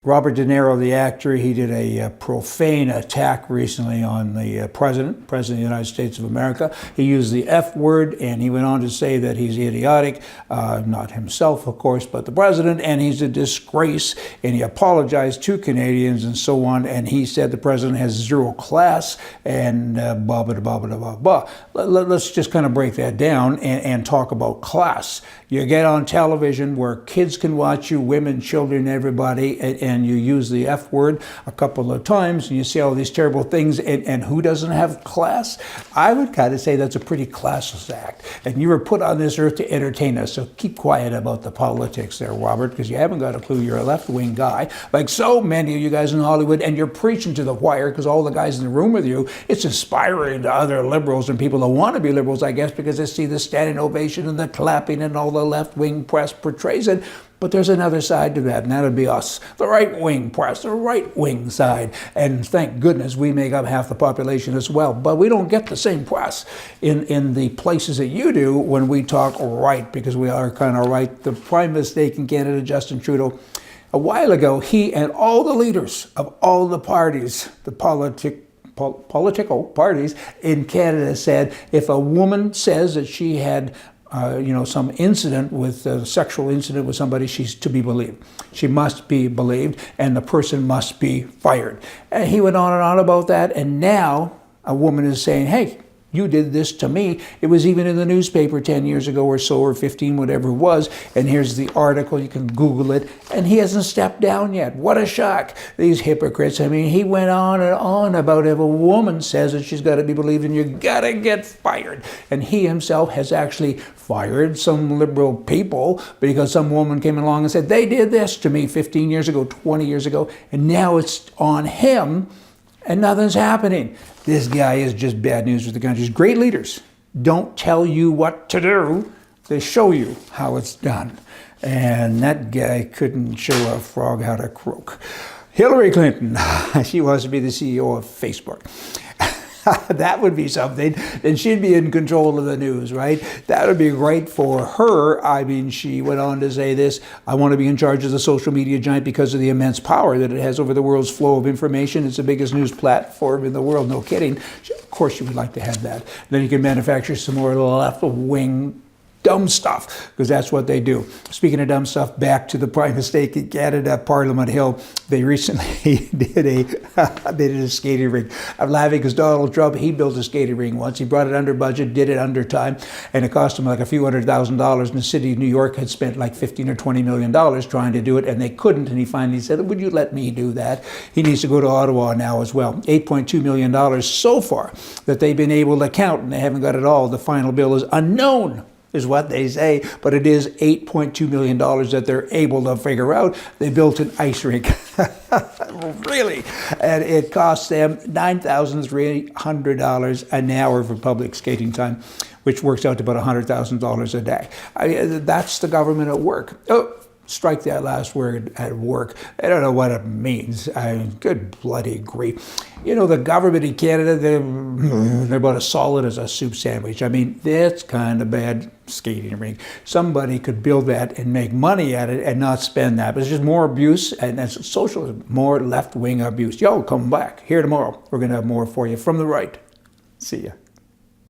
Robert De Niro, the actor, he did a profane attack recently on the President of the United States of America. He used the F word, and he went on to say that he's idiotic, not himself, of course, but the President, and he's a disgrace, and he apologized to Canadians and so on, and he said the President has zero class, and blah, blah, blah, blah, blah, blah. Let's just kind of break that down and talk about class. You get on television where kids can watch you, women, children, everybody, and you use the F word a couple of times, and you say all these terrible things, and who doesn't have class? I would kind of say that's a pretty classless act. And you were put on this earth to entertain us, so keep quiet about the politics there, Robert, because you haven't got a clue. You're a left-wing guy, like so many of you guys in Hollywood, and you're preaching to the choir because all the guys in the room with you, it's inspiring to other liberals and people that want to be liberals, I guess, because they see the standing ovation and the clapping and all the left-wing press portrays it. But there's another side to that, and that would be us, the right-wing press, the right-wing side. And thank goodness we make up half the population as well. But we don't get the same press in the places that you do when we talk right, because we are kind of right. The prime mistake in Canada, Justin Trudeau, a while ago, he and all the leaders of all the parties, the political parties in Canada said if a woman says that she had some incident with a sexual incident with somebody, she's to be believed. She must be believed, and the person must be fired. And he went on about that, and now a woman is saying, hey, you did this to me. It was even in the newspaper 10 years ago or so, or 15, whatever it was. And here's the article. You can Google it. And he hasn't stepped down yet. What a shock. These hypocrites. I mean, he went on and on about if a woman says that she's got to be believed and you got to get fired. And he himself has actually fired some liberal people because some woman came along and said, they did this to me 15 years ago, 20 years ago. And now it's on him. And nothing's happening. This guy is just bad news for the country. Great leaders don't tell you what to do. They show you how it's done. And that guy couldn't show a frog how to croak. Hillary Clinton, she wants to be the CEO of Facebook. That would be something. Then she'd be in control of the news, right? That would be great for her. I mean, she went on to say this, I want to be in charge of the social media giant because of the immense power that it has over the world's flow of information. It's the biggest news platform in the world, no kidding. Of course she would like to have that. Then you can manufacture some more left-wing dumb stuff, because that's what they do. Speaking of dumb stuff, back to the prime mistake in Canada, Parliament Hill. They recently did a skating rink. I'm laughing because Donald Trump, he built a skating rink once. He brought it under budget, did it under time, and it cost him like a few $100,000. And the city of New York had spent like $15 or $20 million trying to do it, and they couldn't. And he finally said, would you let me do that? He needs to go to Ottawa now as well. $8.2 million so far that they've been able to count, and they haven't got it all. The final bill is unknown, is what they say, but it is $8.2 million that they're able to figure out. They built an ice rink. Really? And it costs them $9,300 an hour for public skating time, which works out to about $100,000 a day. That's the government at work. Oh, strike that last word, at work. I don't know what it means. Good bloody grief. You know, the government in Canada, they're about as solid as a soup sandwich. I mean, that's kind of bad skating rink. Somebody could build that and make money at it and not spend that. But it's just more abuse, and that's socialism, more left-wing abuse. Yo, come back here tomorrow. We're going to have more for you from the right. See ya.